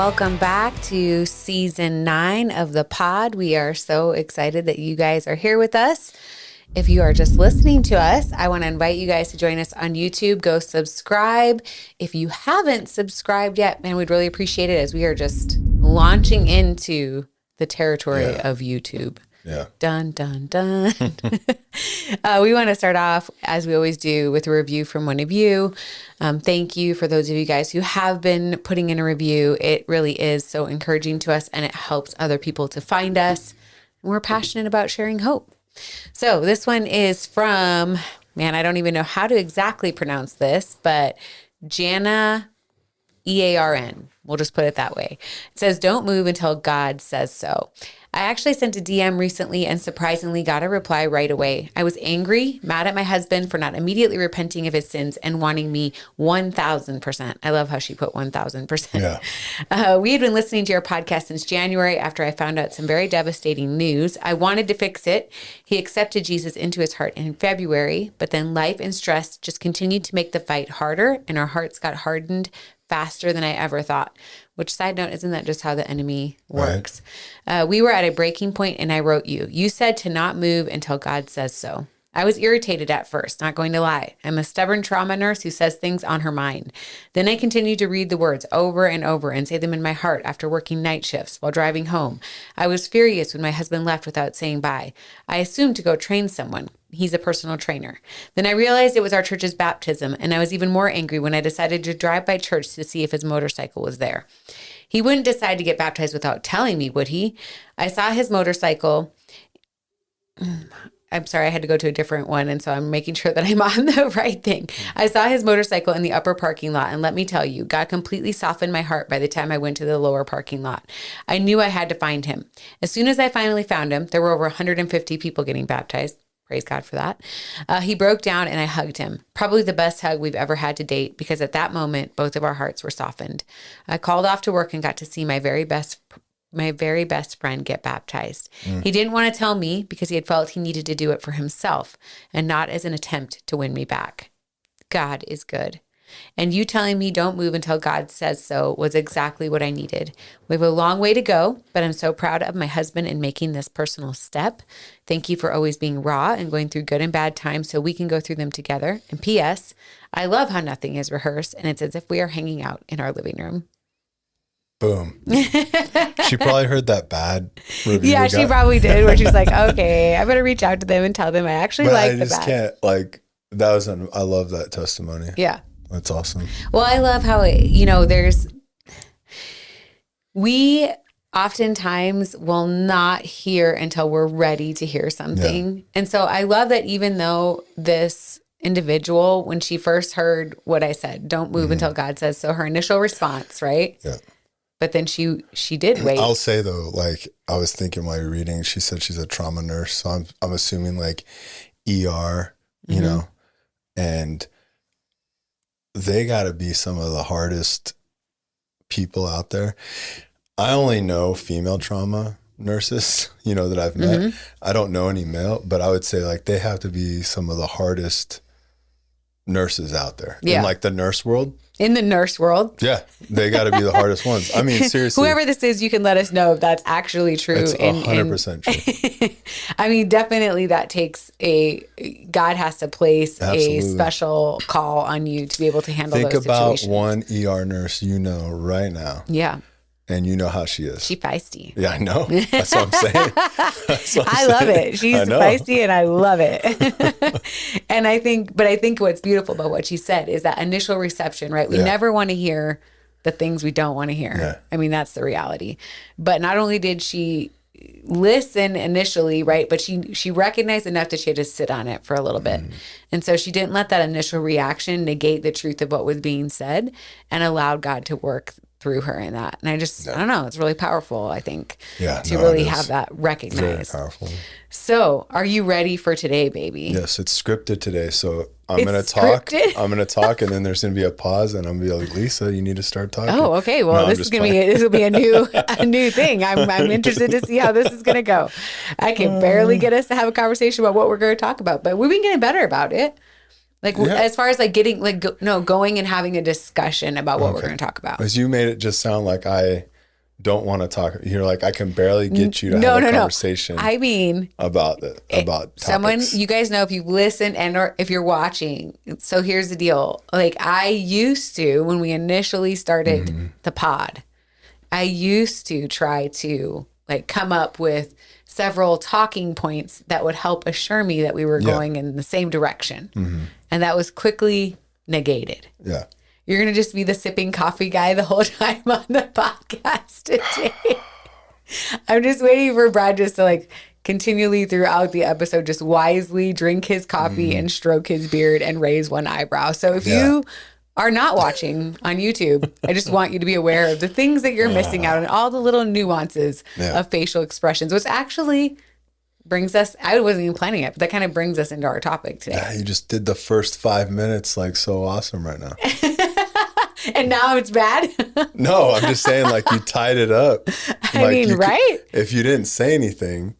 welcome back to season 9 of the pod. We are so excited that you guys are here with us. If you are just listening to us, I want to invite you guys to join us on YouTube. Go subscribe. If you haven't subscribed yet, man, we'd really appreciate it as we are just launching into the territory of YouTube. Yeah. Dun, dun, dun. We want to start off, as we always do, with a review from one of you. Thank you for those of you guys who have been putting in a review. It really is so encouraging to us, and it helps other people to find us. And we're passionate about sharing hope. So this one is from, man, I don't even know how to exactly pronounce this, but Jana EARN. We'll just put it that way. It says, don't move until God says so. I actually sent a DM recently and surprisingly got a reply right away. I was angry, mad at my husband for not immediately repenting of his sins and wanting me 1,000%. I love how she put 1,000%. Yeah. We had been listening to your podcast since January after I found out some very devastating news. I wanted to fix it. He accepted Jesus into his heart in February, but then life and stress just continued to make the fight harder, and our hearts got hardened faster than I ever thought. Which, side note, isn't that just how the enemy works? Right. We were at a breaking point, and I wrote you. You said to not move until God says so. I was irritated at first, not going to lie. I'm a stubborn trauma nurse who says things on her mind. Then I continued to read the words over and over and say them in my heart after working night shifts while driving home. I was furious when my husband left without saying bye. I assumed to go train someone. He's a personal trainer. Then I realized it was our church's baptism, and I was even more angry when I decided to drive by church to see if his motorcycle was there. He wouldn't decide to get baptized without telling me, would he? I saw his motorcycle. I'm sorry, I had to go to a different one, and so I'm making sure that I'm on the right thing. I saw his motorcycle in the upper parking lot, and let me tell you, God completely softened my heart by the time I went to the lower parking lot. I knew I had to find him. As soon as I finally found him, there were over 150 people getting baptized. Praise God for that. He broke down and I hugged him. Probably the best hug we've ever had to date, because at that moment, both of our hearts were softened. I called off to work and got to see my very best friend get baptized. He didn't want to tell me because he had felt he needed to do it for himself and not as an attempt to win me back. God is good. And you telling me don't move until God says so was exactly what I needed. We have a long way to go, but I'm so proud of my husband in making this personal step. Thank you for always being raw and going through good and bad times so we can go through them together. And P.S., I love how nothing is rehearsed and it's as if we are hanging out in our living room. Boom. She probably heard that bad review. Yeah, she probably did, where she's like, okay, I better reach out to them and tell them I actually like the bad. I love that testimony. Yeah. That's awesome. Well, I love how, we oftentimes will not hear until we're ready to hear something. Yeah. And so I love that even though this individual, when she first heard what I said, don't move until God says so, her initial response, right? Yeah. But then she did wait. I'll say though, I was thinking while you're reading, she said she's a trauma nurse. So I'm assuming ER, you know, and they got to be some of the hardest people out there. I only know female trauma nurses, that I've met. I don't know any male, but I would say they have to be some of the hardest nurses out there in the nurse world. In the nurse world. Yeah. They got to be the hardest ones. I mean, seriously. Whoever this is, you can let us know if that's actually true. It's 100% true. I mean, definitely that takes God has to place a special call on you to be able to handle those situations. Think about one ER nurse right now. Yeah. And you know how she is. She's feisty. Yeah, I know. That's what I'm saying. I love it. She's feisty and I love it. And I think what's beautiful about what she said is that initial reception, right? We never want to hear the things we don't want to hear. Yeah. I mean, that's the reality. But not only did she listen initially, right? But she recognized enough that she had to sit on it for a little bit. And so she didn't let that initial reaction negate the truth of what was being said and allowed God to work through her in that. And I don't know, it's really powerful, I think, to really have that recognized. Very powerful. So are you ready for today, baby? Yes, it's scripted today. So I'm going to talk. I'm going to talk, and then there's going to be a pause, and I'm going to be like, Lisa, you need to start talking. Oh, okay. Well, this will be a new thing. I'm interested to see how this is going to go. I can barely get us to have a conversation about what we're going to talk about, but we've been getting better about it. As far as getting going and having a discussion about what we're going to talk about. Because you made it just sound like I don't want to talk. You're like, I can barely get you to have a conversation. I mean, about someone, topics. you guys know if you've listened and or if you're watching. So here's the deal. Like I used to, when we initially started the pod, I used to try to like come up with several talking points that would help assure me that we were going in the same direction. And that was quickly negated. Yeah. You're going to just be the sipping coffee guy the whole time on the podcast today. I'm just waiting for Brad just to like continually throughout the episode, just wisely drink his coffee and stroke his beard and raise one eyebrow. So if you are not watching on YouTube, I just want you to be aware of the things that you're missing out on, all the little nuances of facial expressions, which actually brings us, I wasn't even planning it, but that kind of brings us into our topic today. Yeah, you just did the first 5 minutes like so awesome right now. And now it's bad? No, I'm just saying like you tied it up. I mean, right? If you didn't say anything.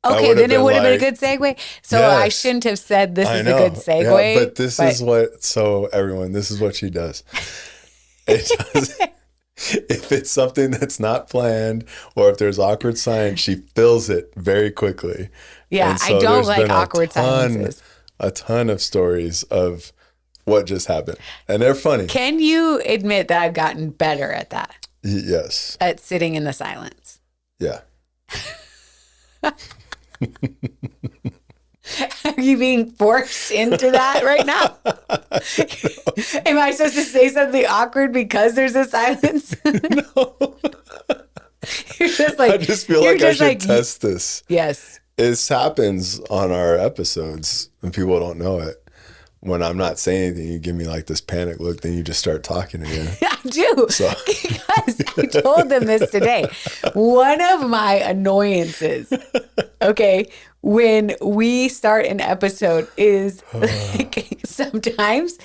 Okay, then it would have been a good segue. So yes, I shouldn't have said this is a good segue. Yeah, but this is what, so everyone, this is what she does. It does. If it's something that's not planned or if there's awkward silence, she fills it very quickly. Yeah, so I don't like awkward silences. A ton of stories of what just happened. And they're funny. Can you admit that I've gotten better at that? Yes. At sitting in the silence. Yeah. Are you being forced into that right now? Am I supposed to say something awkward because there's a silence? No. You're just like, I just feel like I should test this. Yes. This happens on our episodes and people don't know it. When I'm not saying anything, you give me like this panic look, then you just start talking again. I do. So. Because I told them this today. One of my annoyances, okay, when we start an episode is like sometimes,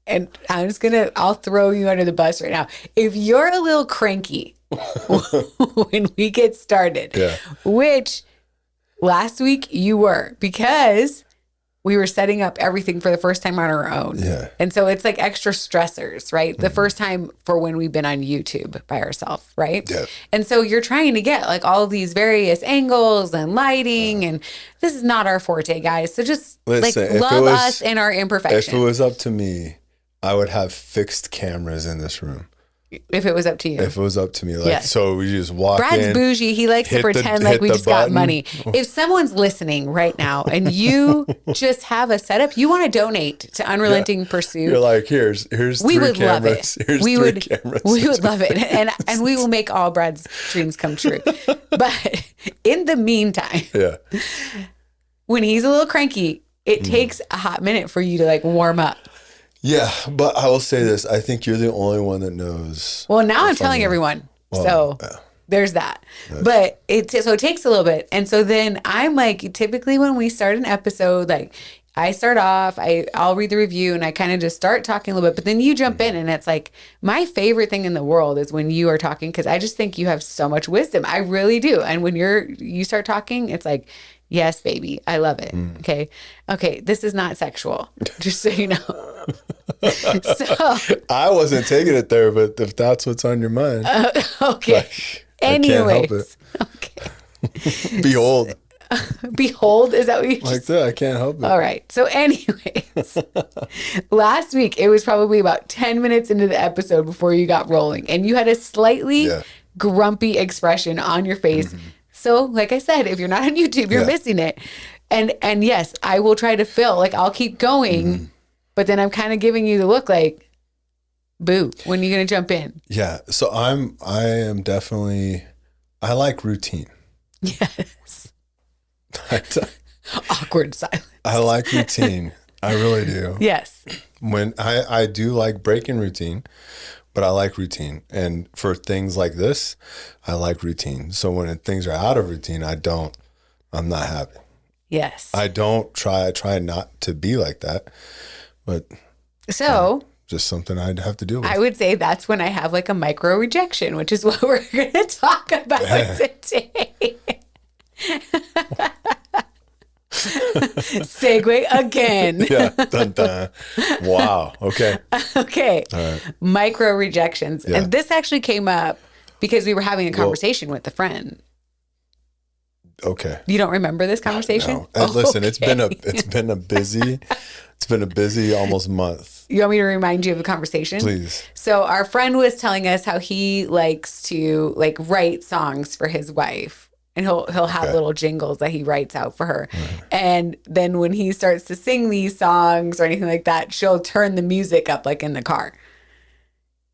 and I'll throw you under the bus right now. If you're a little cranky when we get started, which last week you were, because we were setting up everything for the first time on our own. Yeah. And so it's like extra stressors, right? The first time for when we've been on YouTube by ourselves, right? Yeah. And so you're trying to get like all of these various angles and lighting, and this is not our forte, guys. So just listen, love us and our imperfections. If it was up to me, I would have fixed cameras in this room. If it was up to you. If it was up to me. Like, so we just walk in. Brad's bougie. He likes to pretend like we just got money. If someone's listening right now and you just have a setup, you want to donate to Unrelenting Pursuit. You're like, here's we three would cameras. Love it. We would love it. And we will make all Brad's dreams come true. But in the meantime, when he's a little cranky, it takes a hot minute for you to like warm up. Yeah, but I will say this. I think you're the only one that knows. Well, now I'm telling everyone. So there's that. Yes. But it takes a little bit. And so then I'm like, typically when we start an episode, like I start off, I'll read the review and I kind of just start talking a little bit. But then you jump in and it's like my favorite thing in the world is when you are talking, because I just think you have so much wisdom. I really do. And when you start talking, it's like, yes, baby, I love it. Okay, this is not sexual, just so you know. So I wasn't taking it there, but if that's what's on your mind. Okay. Like, anyways. Okay. Behold. Behold, is that what you like that? I can't help it. All right. So anyways, last week, it was probably about 10 minutes into the episode before you got rolling, and you had a slightly grumpy expression on your face. So like I said, if you're not on YouTube, you're missing it. And yes, I will try to fill, like I'll keep going, but then I'm kind of giving you the look like, boo, when are you going to jump in? Yeah. So I am definitely, I like routine. Yes. Awkward silence. I like routine. I really do. Yes. When I do like breaking routine, but I like routine. And for things like this, I like routine. So when things are out of routine, I'm not happy. Yes. I try not to be like that. But so just something I'd have to deal with. I would say that's when I have like a micro-rejection, which is what we're going to talk about today. Segue again. Yeah. Dun, dun. Wow. Okay. Okay. All right. Micro-rejections. Yeah. And this actually came up because we were having a conversation with a friend. Okay. You don't remember this conversation? No. Listen, it's been a busy almost month. You want me to remind you of the conversation? Please. So our friend was telling us how he likes to like write songs for his wife, and he'll have little jingles that he writes out for her. Mm-hmm. And then when he starts to sing these songs or anything like that, she'll turn the music up like in the car.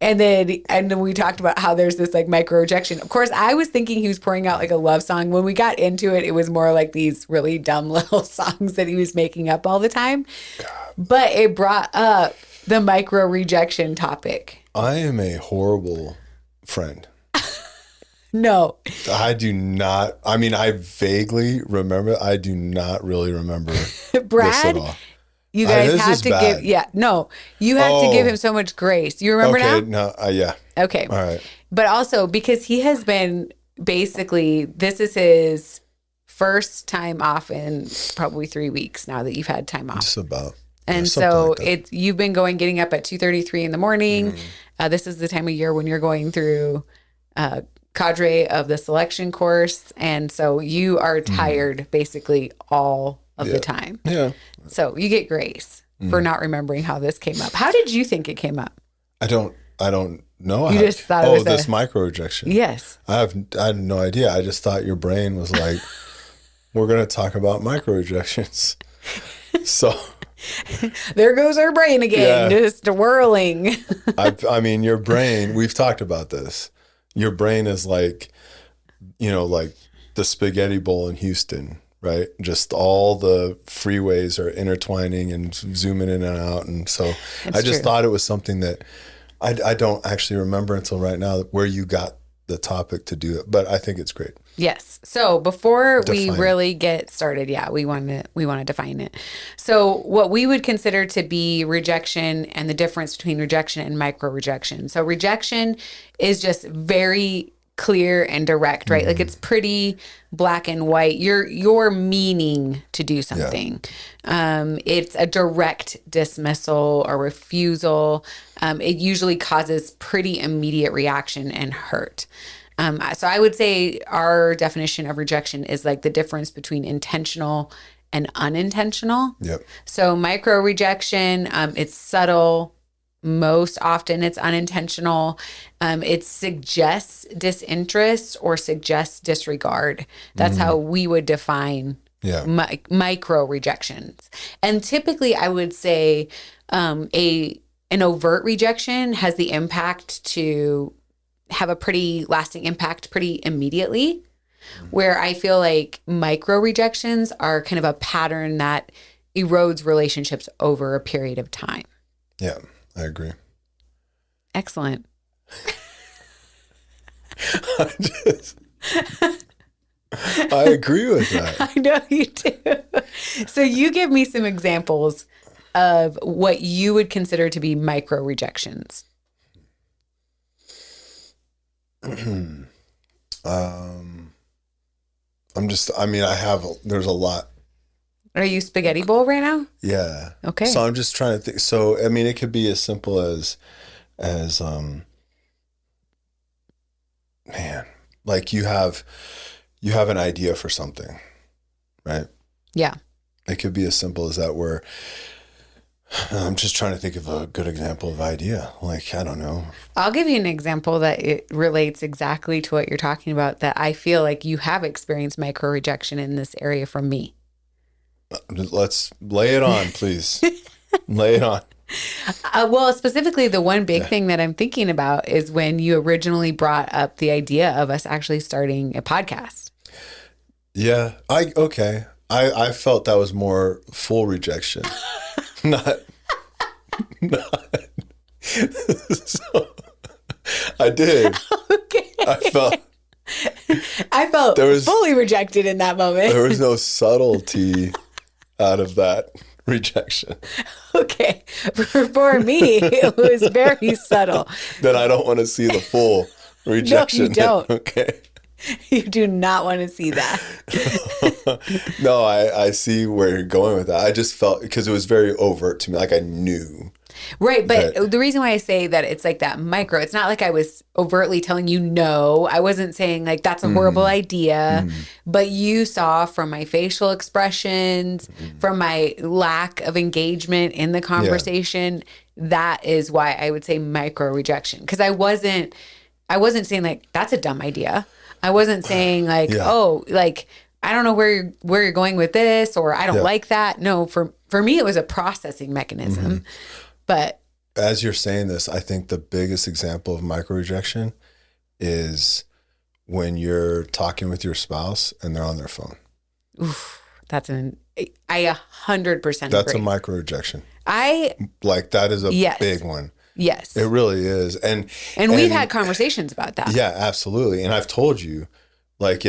And then we talked about how there's this like micro-rejection. Of course, I was thinking he was pouring out like a love song. When we got into it, it was more like these really dumb little songs that he was making up all the time. God. But it brought up the micro-rejection topic. I am a horrible friend. No. I do not. I mean, I vaguely remember. I do not really remember Brad, this at all. You guys have to give, you have to give him so much grace. You remember now? No, yeah. Okay. All right. But also because he has been basically, this is his first time off in probably 3 weeks now that you've had time off. Just about. And so you've been getting up at 2:33 in the morning. This is the time of year when you're going through cadre of the selection course. And so you are tired basically all of the time. Yeah. So you get grace for not remembering how this came up. How did you think it came up? I don't know. You just thought it was this micro-rejection. Yes. I had no idea. I just thought your brain was like, we're going to talk about micro-rejections. So there goes our brain again, just whirling. I mean, your brain, we've talked about this. Your brain is like, like the spaghetti bowl in Houston. Right. Just all the freeways are intertwining and zooming in and out. And so I just thought it was something that I don't actually remember until right now where you got the topic to do it. But I think it's great. Yes. So before we really get started, we want to define it. So what we would consider to be rejection and the difference between rejection and micro-rejection. So rejection is just very clear and direct, right? Like it's pretty black and white. You're meaning to do something. It's a direct dismissal or refusal. It usually causes pretty immediate reaction and hurt. So I would say our definition of rejection is like the difference between intentional and unintentional. Yep. So micro-rejection, it's subtle. Most often it's unintentional. It suggests disinterest or suggests disregard. That's how we would define micro rejections. And typically I would say an overt rejection has the impact to have a pretty lasting impact pretty immediately, where I feel like micro rejections are kind of a pattern that erodes relationships over a period of time. Yeah. I agree. Excellent. I agree with that. I know you do. So you give me some examples of what you would consider to be micro rejections. There's a lot. Are you spaghetti bowl right now? Yeah. Okay. So I'm just trying to think. So, it could be as simple as like you have an idea for something, right? Yeah. It could be as simple as that, where I'm just trying to think of a good example of idea. Like, I don't know. I'll give you an example that it relates exactly to what you're talking about, that I feel like you have experienced micro rejection in this area from me. Let's lay it on, please. Lay it on. Well, specifically, the one big thing that I'm thinking about is when you originally brought up the idea of us actually starting a podcast. Yeah. I felt that was more full rejection. not. So, I did. Okay. I felt fully rejected in that moment. There was no subtlety out of that rejection. Okay. For me, it was very subtle. Then I don't want to see the full rejection. No, you don't. Okay. You do not want to see that. No, I see where you're going with that. I just felt, because it was very overt to me, like I knew. Right. But the reason why I say that it's like that micro, it's not like I was overtly telling you no. I wasn't saying like that's a horrible idea, but you saw from my facial expressions, from my lack of engagement in the conversation, that is why I would say micro rejection. Because I wasn't saying like that's a dumb idea. I wasn't saying like, oh, like I don't know where you're going with this, or I don't like that. No, for me it was a processing mechanism. But as you're saying this, I think the biggest example of micro rejection is when you're talking with your spouse and they're on their phone. Oof, I 100% That's agree. a micro rejection. That is a big one. Yes. It really is. And we've had conversations about that. Yeah, absolutely. And I've told you, like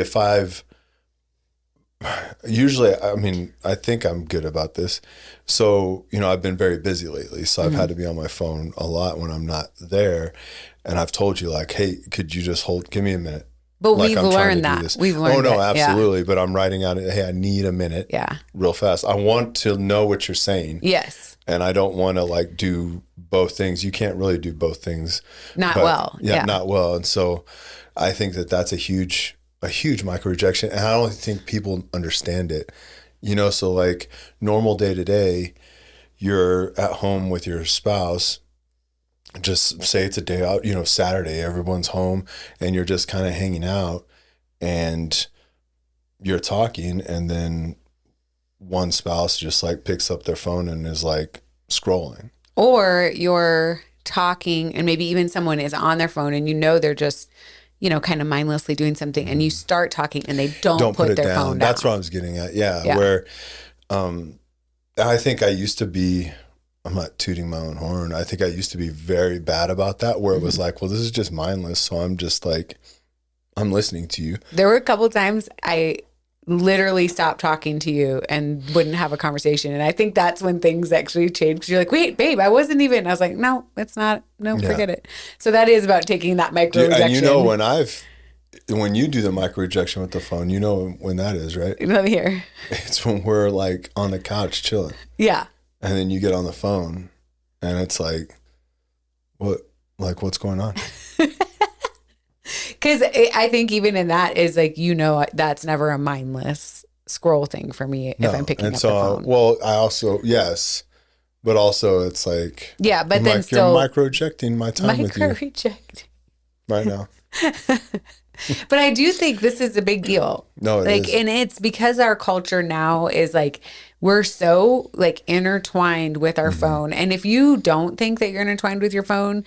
usually, I mean, I think I'm good about this. So, I've been very busy lately. So I've had to be on my phone a lot when I'm not there. And I've told you like, hey, could you just give me a minute? But like we've learned that. We've learned Oh, no, absolutely. Yeah. But I'm writing out, hey, I need a minute. Yeah. Real fast. I want to know what you're saying. Yes. And I don't want to like do both things. You can't really do both things. Not well. Yeah, not well. And so I think that's a huge micro rejection. And I don't think people understand it. So like normal day to day, you're at home with your spouse, just say it's a day out, Saturday, everyone's home and you're just kind of hanging out and you're talking, and then one spouse just like picks up their phone and is like scrolling. Or you're talking and maybe even someone is on their phone and they're just, kind of mindlessly doing something, and you start talking and they don't put their phone down. That's what I was getting at. Yeah. Where I think I used to be, I'm not tooting my own horn, I think I used to be very bad about that, where it was like, well, this is just mindless. So I'm just like, I'm listening to you. There were a couple of times I literally stopped talking to you and wouldn't have a conversation. And I think that's when things actually changed. Because you're like, wait, babe, I wasn't even. I was like, no, it's not. No, forget it. So that is about taking that micro rejection. And when you do the micro rejection with the phone, when that is, right? Let me hear. It's when we're like on the couch chilling. Yeah. And then you get on the phone and it's like, what's going on? Because I think even in that is like, that's never a mindless scroll thing for me if I'm picking up the phone. Well, I also, yes, but also it's like, yeah, but I'm then like, still you're micro-rejecting my time with you. Micro-reject. Right now. But I do think this is a big deal. No, it is. And it's because our culture now is like, we're so like intertwined with our phone. And if you don't think that you're intertwined with your phone,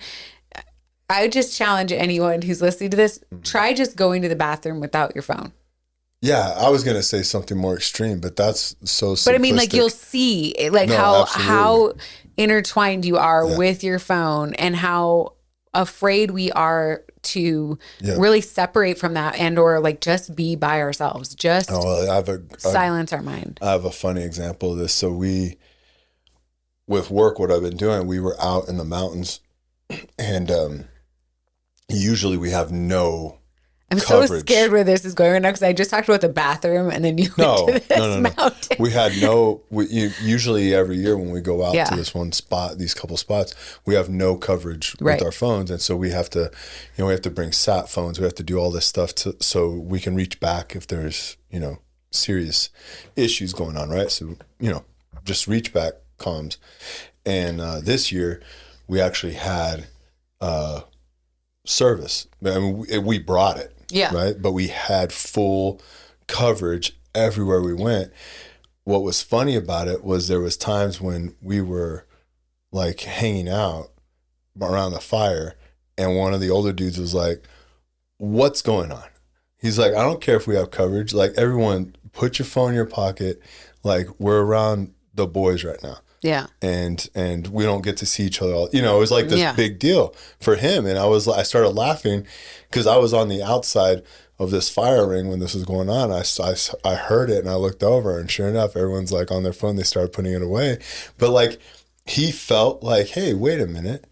I would just challenge anyone who's listening to this, try just going to the bathroom without your phone. Yeah, I was going to say something more extreme, but that's so simplistic. But I mean, like you'll see like how intertwined you are with your phone, and how afraid we are to really separate from that, and or like just be by ourselves, just silence our mind. I have a funny example of this. So with work, what I've been doing, we were out in the mountains, and usually we have no coverage. So scared where this is going right now, because I just talked about the bathroom and then you went to this mountain. We had usually every year when we go out to this one spot, these couple spots, we have no coverage with our phones. And so we have to, we have to bring sat phones. We have to do all this stuff so we can reach back if there's, serious issues going on, right? So, just reach back comms. And this year we actually had service. I mean, we brought it. Yeah. Right. But we had full coverage everywhere we went. What was funny about it was there was times when we were like hanging out around the fire, and one of the older dudes was like, "What's going on?" He's like, "I don't care if we have coverage. Like, everyone put your phone in your pocket. Like, we're around the boys right now." Yeah. And we don't get to see each other all, it was like this big deal for him. And I started laughing because I was on the outside of this fire ring when this was going on. I heard it and I looked over, and sure enough, everyone's like on their phone. They started putting it away. But like, he felt like, hey, wait a minute.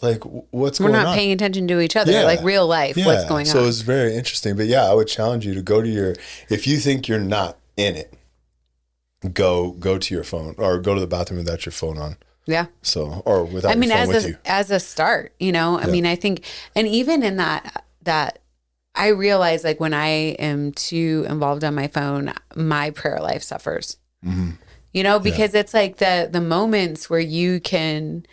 Like, what's going on? We're not paying attention to each other, like real life. Yeah. What's going on? So it's very interesting. But yeah, I would challenge you to go to if you think you're not in it, go to your phone, or go to the bathroom without your phone on. Yeah. So, or without I mean, your phone with you. as a start, you know, I mean, I think, and even in that I realize like when I am too involved on my phone, my prayer life suffers, you know, because it's like the moments where you can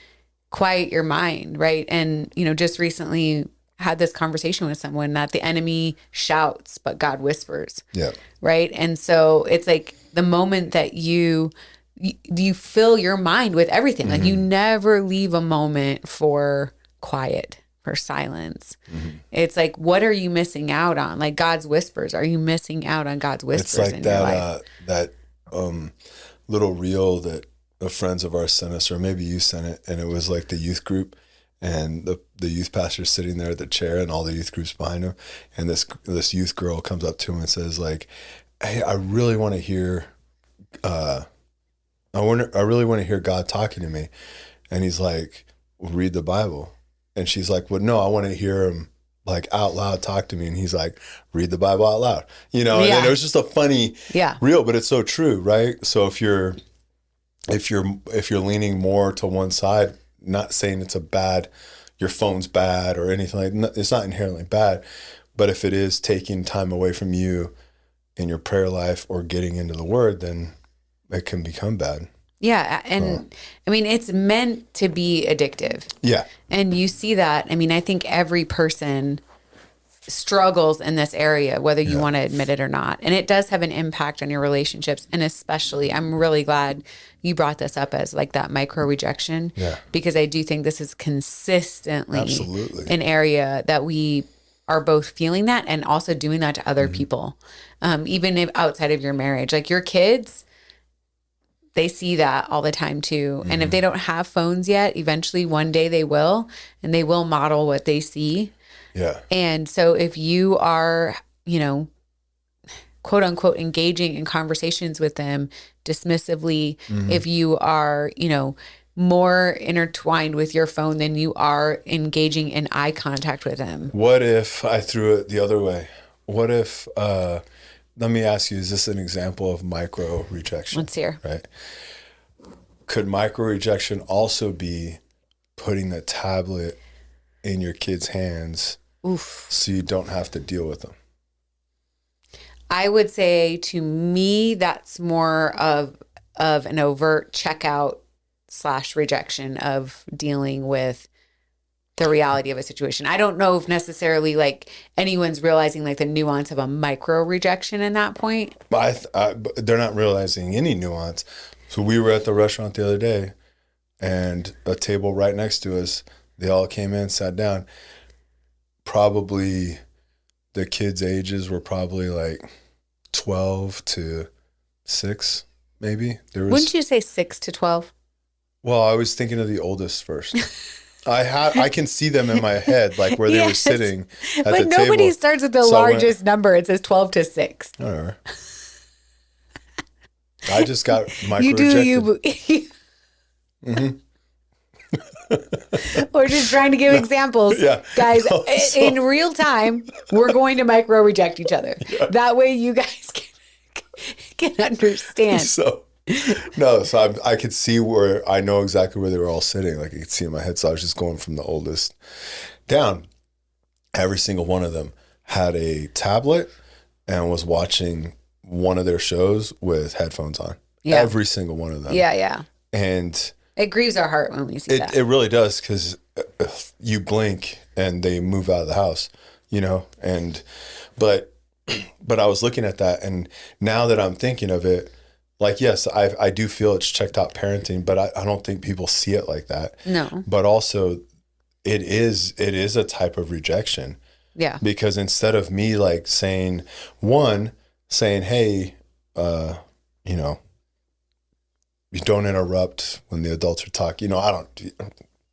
quiet your mind. Right. And, you know, just recently had this conversation with someone that the enemy shouts, but God whispers. Yeah. Right. And so it's like the moment that you fill your mind with everything. Like you never leave a moment for quiet, for silence. It's like, what are you missing out on? Like God's whispers. Are you missing out on God's whispers It's like in your life? that little reel that friends of ours sent us, or maybe you sent it, and it was like the youth group, and the youth pastor sitting there at the chair, and all the youth groups behind him, and this youth girl comes up to him and says like, "Hey, I really want to hear, I really want to hear God talking to me," and he's like, well, "Read the Bible," and she's like, "Well, no, I want to hear him like out loud talk to me," and he's like, "Read the Bible out loud," you know, and then it was just a funny reel, but it's so true, right? So if you're leaning more to one side, not saying it's your phone's bad or anything like, it's not inherently bad, but if it is taking time away from you in your prayer life or getting into the Word, then it can become bad. Yeah. And I mean, it's meant to be addictive. Yeah. And you see that. I mean, I think every person struggles in this area, whether you want to admit it or not. And it does have an impact on your relationships. And especially, I'm really glad you brought this up as like that micro-rejection, because I do think this is consistently an area that we are both feeling that and also doing that to other people. Even if outside of your marriage, like your kids, they see that all the time too. And if they don't have phones yet, eventually one day they will, and they will model what they see. Yeah. And so if you are, you know, quote unquote, engaging in conversations with them dismissively, if you are, you know, more intertwined with your phone than you are engaging in eye contact with them. What if I threw it the other way? What if, let me ask you, is this an example of micro-rejection? Let's hear. Right. Could micro-rejection also be putting the tablet in your kids' hands so you don't have to deal with them? I would say to me, that's more of an overt checkout / rejection of dealing with the reality of a situation. I don't know if necessarily like anyone's realizing like the nuance of a micro rejection in that point. But they're not realizing any nuance. So we were at the restaurant the other day, and a table right next to us, they all came in, sat down. Probably the kids' ages were probably like 12 to 6, maybe. Wouldn't you say 6 to 12? Well, I was thinking of the oldest first. I can see them in my head, like where they were sitting at the table. But nobody starts with the largest number. It says 12 to 6. Whatever. I just got micro-rejected. We're just trying to give examples. Yeah. Guys, in real time, we're going to micro-reject each other. Yeah. That way you guys can understand. So I could see where I know exactly where they were all sitting. Like I could see in my head. So I was just going from the oldest down. Every single one of them had a tablet and was watching one of their shows with headphones on. Yeah. Every single one of them. Yeah, yeah. And it grieves our heart when we see that. It really does, because you blink and they move out of the house, you know. But I was looking at that, and now that I'm thinking of it, like, yes, I do feel it's checked out parenting, but I don't think people see it like that. No. But also, it is a type of rejection. Yeah. Because instead of me like saying, hey, you know, you don't interrupt when the adults are talking. You know, I don't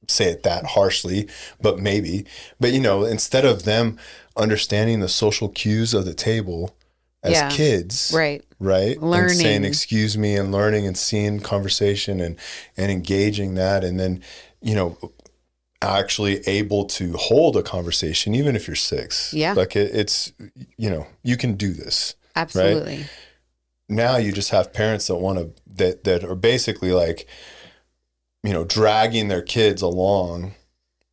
say it that harshly, but maybe. But, you know, instead of them understanding the social cues of the table as kids, right, learning, and saying excuse me, and learning and seeing conversation and engaging that, and then, you know, actually able to hold a conversation, even if you're 6. Yeah, like it's, you know, you can do this. Absolutely. Right? Now you just have parents that want to, that are basically like, dragging their kids along,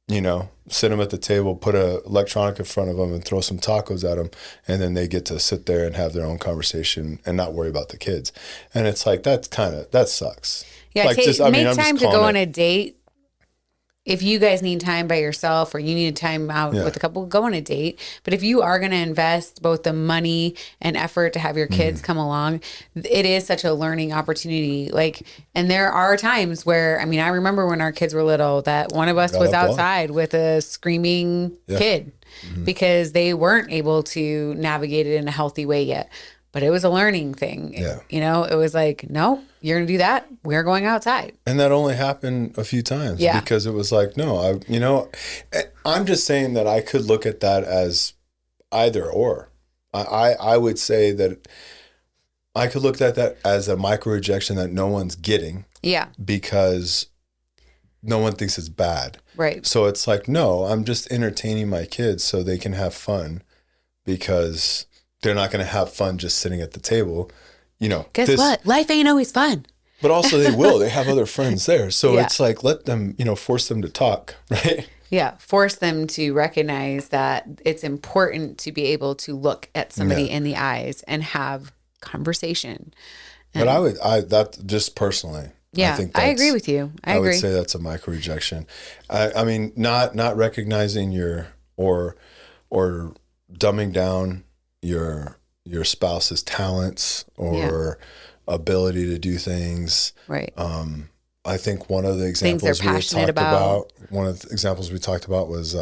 sit them at the table, put a electronic in front of them and throw some tacos at them. And then they get to sit there and have their own conversation and not worry about the kids. And it's like, that sucks. Yeah. Like, make time to go on a date. If you guys need time by yourself or you need time out with a couple, go on a date. But if you are going to invest both the money and effort to have your kids come along, it is such a learning opportunity. Like, and there are times where, I remember when our kids were little that one of us was outside with a screaming kid because they weren't able to navigate it in a healthy way yet. But it was a learning thing. Yeah. It was like, no, you're going to do that. We're going outside. And that only happened a few times because it was like, no, I'm just saying that I could look at that as either or. I would say that I could look at that as a micro-rejection that no one's getting. Yeah. Because no one thinks it's bad. Right. So it's like, no, I'm just entertaining my kids so they can have fun because they're not going to have fun just sitting at the table. Guess what? Life ain't always fun. But also they will. They have other friends there. So it's like, let them, force them to talk, right? Yeah. Force them to recognize that it's important to be able to look at somebody in the eyes and have conversation. But that just personally. Yeah, I agree with you. I agree. Would say that's a micro-rejection. Not recognizing or dumbing down your spouse's talents or ability to do things. Right. I think one of the examples we talked about was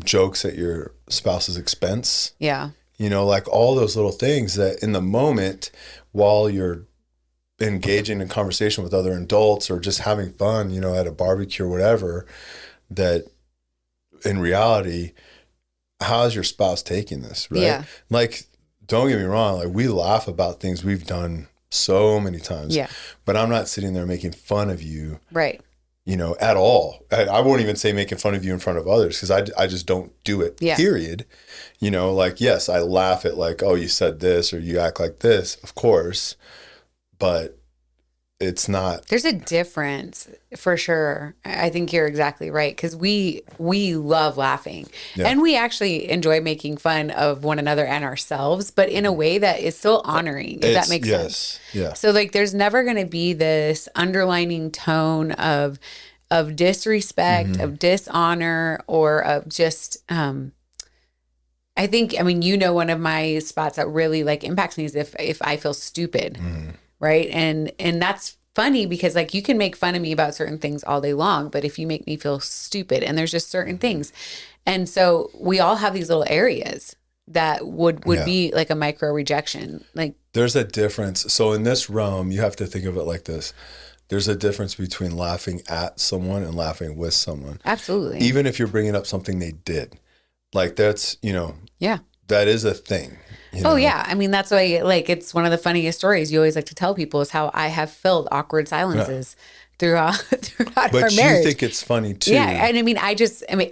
jokes at your spouse's expense. Yeah. Like all those little things that in the moment while you're engaging in conversation with other adults or just having fun, at a barbecue or whatever, that in reality, how's your spouse taking this, right? Yeah. Like, don't get me wrong, like we laugh about things we've done so many times. Yeah. But I'm not sitting there making fun of you. Right. At all. I won't even say making fun of you in front of others because I just don't do it, period. Like, yes, I laugh at like, oh, you said this or you act like this, of course. But it's not. There's a difference for sure. I think you're exactly right because we love laughing and we actually enjoy making fun of one another and ourselves, but in a way that is still honoring, if that makes sense. Yeah. So like, there's never going to be this underlining tone of disrespect, of dishonor, or of just. I think, one of my spots that really like impacts me is if I feel stupid. Right. And that's funny because like you can make fun of me about certain things all day long, but if you make me feel stupid and there's just certain things. And so we all have these little areas that would be like a micro-rejection. Like there's a difference. So in this realm, you have to think of it like this. There's a difference between laughing at someone and laughing with someone. Absolutely. Even if you're bringing up something they did. Like that's, that is a thing. Oh, yeah. That's why, like, it's one of the funniest stories you always like to tell people is how I have filled awkward silences throughout our marriage. But you think it's funny, too. Yeah. And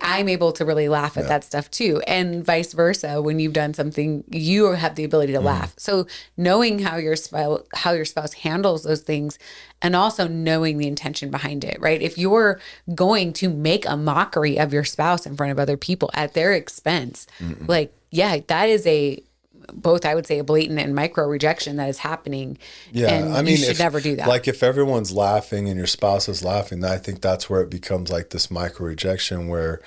I'm able to really laugh at that stuff, too. And vice versa. When you've done something, you have the ability to laugh. So knowing how your spouse handles those things and also knowing the intention behind it, right? If you're going to make a mockery of your spouse in front of other people at their expense, that is both I would say a blatant and micro rejection that is happening. Yeah. And you should never do that. Like if everyone's laughing and your spouse is laughing, I think that's where it becomes like this micro rejection where,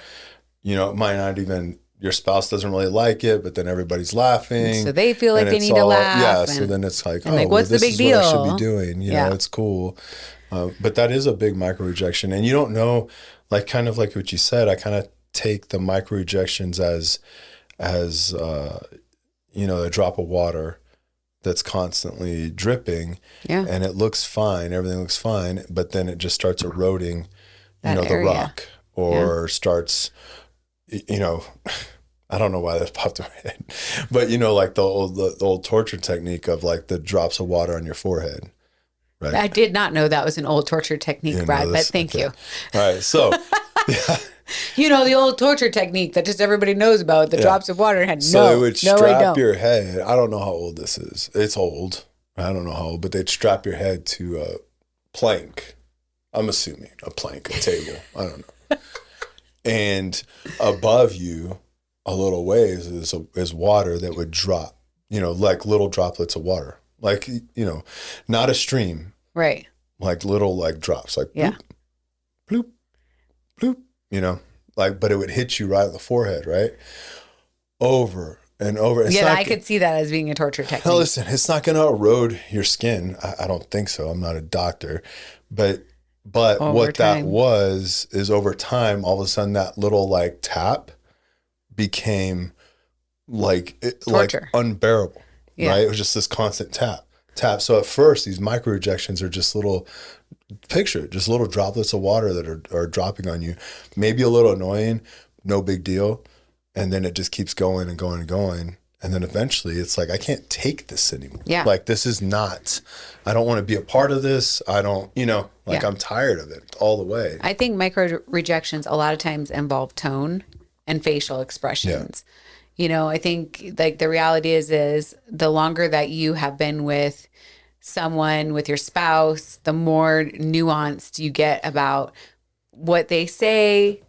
it might not even, your spouse doesn't really like it, but then everybody's laughing. So they feel like they need to laugh. Yeah. So then it's like, what's the big deal? What I should be doing. It's cool. But that is a big micro rejection. And you don't know, like kind of like what you said, I kind of take the micro rejections as a drop of water that's constantly dripping and it looks fine. Everything looks fine. But then it just starts eroding, the rock or starts, I don't know why that popped in my head, but like the old torture technique of like the drops of water on your forehead. Right. I did not know that was an old torture technique, Brad, but thank you. All right. So, yeah. The old torture technique that just everybody knows about, the drops of water had so it would strap your head. I don't know how old this is. It's old. I don't know how old, but they'd strap your head to a plank I'm assuming a plank, a table. I don't know. And above you, a little ways is water that would drop, like little droplets of water, like, not a stream, Right. like little like drops, like Yeah. bloop, bloop, bloop, like, but it would hit you right in the forehead, right? Over and over. I could see that as being a torture technique. Now listen, it's not going to erode your skin. I don't think so. I'm not a doctor, but what that is over time, all of a sudden that little like tap became like unbearable, right? It was just this constant tap. So at first these micro-rejections are just little droplets of water that are dropping on you, maybe a little annoying, no big deal. And then it just keeps going and going and going. And then eventually it's like, I can't take this anymore. Yeah. Like, this is not, I don't want to be a part of this. I don't, I'm tired of it all the way. I think micro-rejections a lot of times involve tone and facial expressions. Yeah. I think like the reality is the longer that you have been with someone, with your spouse, the more nuanced you get about what they say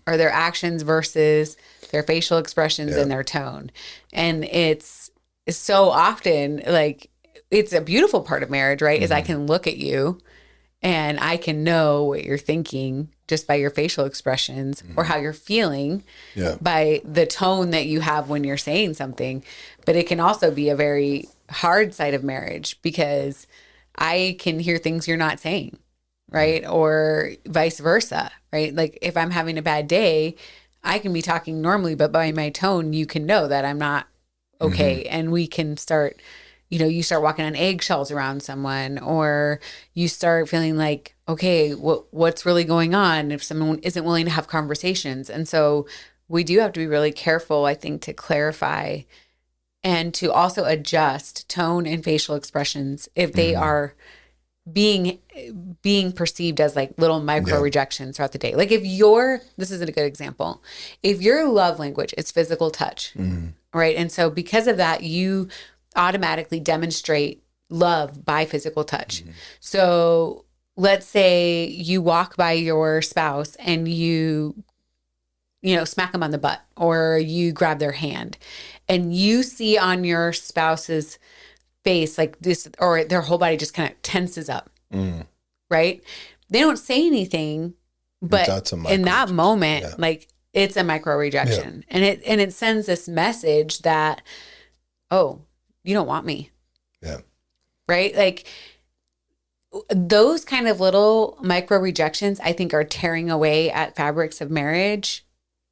or their actions versus their facial expressions and their tone. And it's so often like, it's a beautiful part of marriage, right? Is I can look at you and I can know what you're thinking just by your facial expressions or how you're feeling by the tone that you have when you're saying something. But it can also be a very hard side of marriage because I can hear things you're not saying, right? Or vice versa, right? Like if I'm having a bad day, I can be talking normally, but by my tone, you can know that I'm not okay. And we can start, you start walking on eggshells around someone, or you start feeling like, okay, what's really going on if someone isn't willing to have conversations? And so we do have to be really careful, I think, to clarify and to also adjust tone and facial expressions if they are being perceived as like little micro rejections throughout the day. Like this isn't a good example. If your love language is physical touch, right? And so because of that, you automatically demonstrate love by physical touch. So let's say you walk by your spouse and you smack them on the butt or you grab their hand and you see on your spouse's face like this, or their whole body just kind of tenses up, right? They don't say anything, but in that moment, like it's a micro rejection, and it sends this message that, oh, you don't want me, right? Like those kind of little micro rejections, I think, are tearing away at fabrics of marriage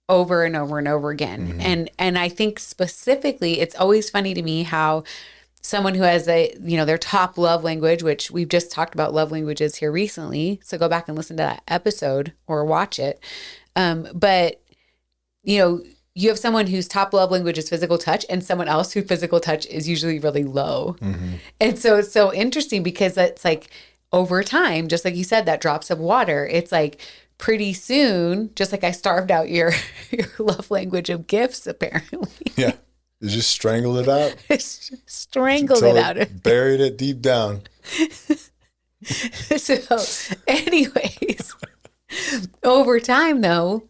over and over and over again. And I think specifically, it's always funny to me how someone who has their top love language, which we've just talked about love languages here recently. So go back and listen to that episode or watch it. But you have someone whose top love language is physical touch and someone else whose physical touch is usually really low. And so it's so interesting because it's like over time, just like you said, that drops of water, it's like pretty soon, just like I starved out your love language of gifts, apparently. Yeah. You just strangled it out. Strangled it out. Buried it deep down. So anyways, over time though,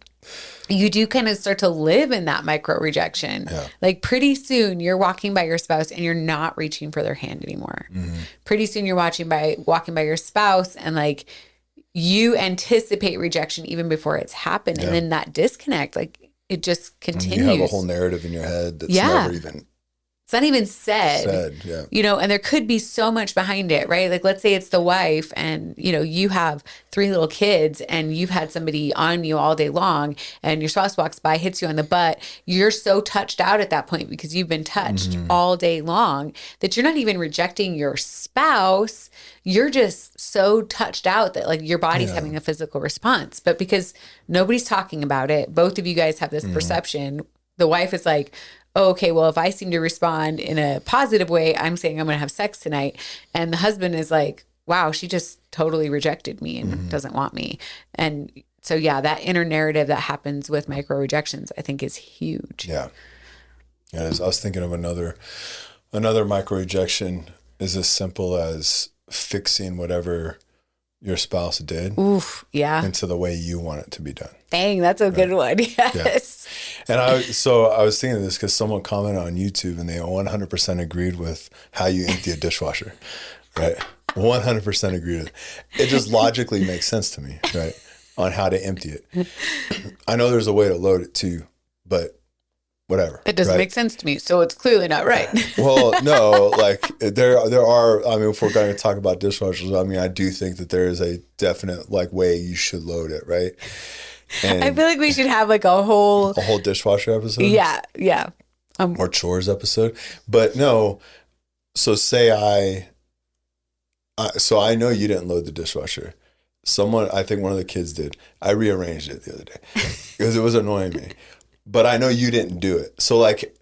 you do kind of start to live in that micro rejection. Like pretty soon you're walking by your spouse and you're not reaching for their hand anymore. Pretty soon you're walking by your spouse and like you anticipate rejection even before it's happened. And then that disconnect, like it just continues. And you have a whole narrative in your head that's never even... It's not even said, and there could be so much behind it, right? Like, let's say it's the wife and, you have 3 little kids and you've had somebody on you all day long and your spouse walks by, hits you on the butt. You're so touched out at that point because you've been touched all day long that you're not even rejecting your spouse. You're just so touched out that like your body's having a physical response. But because nobody's talking about it, both of you guys have this perception. The wife is like, oh, okay, well, if I seem to respond in a positive way, I'm saying I'm going to have sex tonight. And the husband is like, wow, she just totally rejected me and doesn't want me. And so, that inner narrative that happens with micro rejections, I think is huge. Yeah. I was thinking of another micro rejection is as simple as fixing whatever your spouse did Oof. Yeah. into the way you want it to be done. Dang, that's a good one. Yes. And I was thinking of this because someone commented on YouTube and they 100% agreed with how you empty a dishwasher, right? 100% agreed with it. It just logically makes sense to me, right? On how to empty it. I know there's a way to load it too, but whatever. It doesn't make sense to me, so it's clearly not right. Well, no, like there are, I mean, if we're going to talk about dishwashers, I mean, I do think that there is a definite like way you should load it, right? And I feel like we should have like a whole dishwasher episode. Yeah, yeah. Or chores episode. But no, so so I know you didn't load the dishwasher. I think one of the kids did. I rearranged it the other day because it was annoying me. But I know you didn't do it. So like...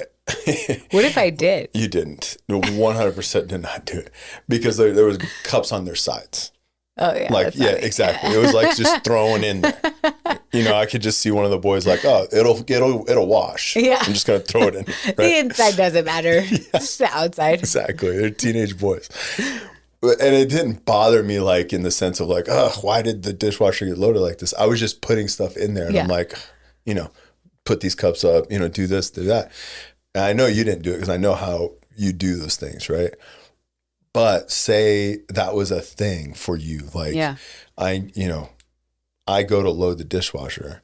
What if I did? You didn't. 100% did not do it. Because there was cups on their sides. Oh, yeah. Like, yeah, exactly. It was like just throwing in there. You know, I could just see one of the boys like, oh, it'll wash. Yeah. I'm just going to throw it in. Right? The inside doesn't matter. Yeah. Just the outside. Exactly. They're teenage boys. And it didn't bother me like in the sense of like, oh, why did the dishwasher get loaded like this? I was just putting stuff in there and I'm like, you know, put these cups up, you know, do this, do that. And I know you didn't do it because I know how you do those things, right? But say that was a thing for you. Like, I go to load the dishwasher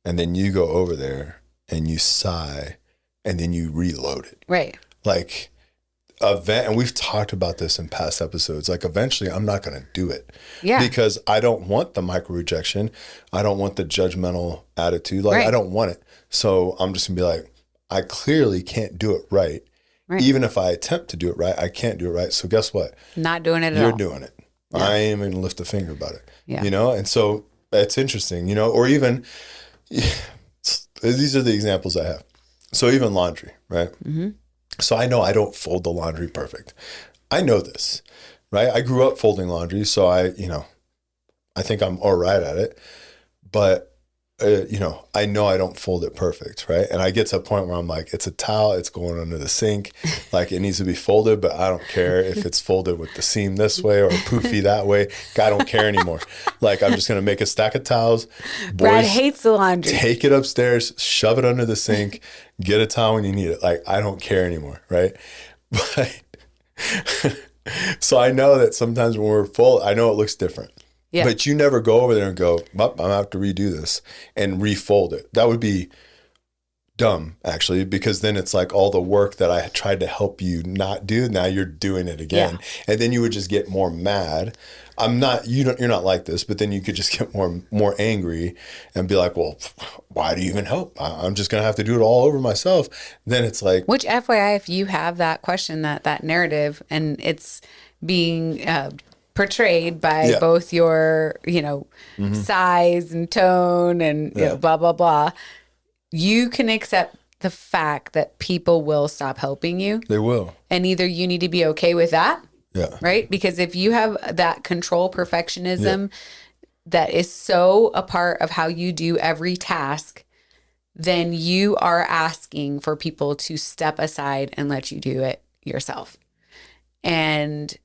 and then you go over there and you sigh and then you reload it. Right. Like, and we've talked about this in past episodes. Like, eventually I'm not going to do it. Yeah. Because I don't want the micro-rejection. I don't want the judgmental attitude. Like, I don't want it. So I'm just going to be like, I clearly can't do it right. Right. Even if I attempt to do it right, I can't do it right. So guess what? Not doing it at all. You're doing it. Yeah. I ain't even going to lift a finger about it. Yeah. You know? And so it's interesting, you know, or even, these are the examples I have. So even laundry, right? Mm-hmm. So I know I don't fold the laundry perfect. I know this, right? I grew up folding laundry, so I think I'm all right at it. But I know I don't fold it perfect, right? And I get to a point where I'm like, it's a towel, it's going under the sink, like it needs to be folded, but I don't care if it's folded with the seam this way or poofy that way. I don't care anymore. Like, I'm just gonna make a stack of towels. Boys, Brad hates the laundry. Take it upstairs, shove it under the sink, get a towel when you need it. Like, I don't care anymore, right? But so I know that sometimes when we're full, I know it looks different. Yeah. But you never go over there and go, I'm going to have to redo this and refold it. That would be dumb, actually, because then it's like all the work that I tried to help you not do, now you're doing it again. Yeah. And then you would just get more mad. You're not like this, but then you could just get more angry and be like, well, why do you even help? I'm just going to have to do it all over myself. Then it's like. Which FYI, if you have that question, that narrative, and it's being portrayed by both your, size and tone and blah, blah, blah, you can accept the fact that people will stop helping you. They will. And either you need to be okay with that. Yeah. Right? Because if you have that control perfectionism that is so a part of how you do every task, then you are asking for people to step aside and let you do it yourself. And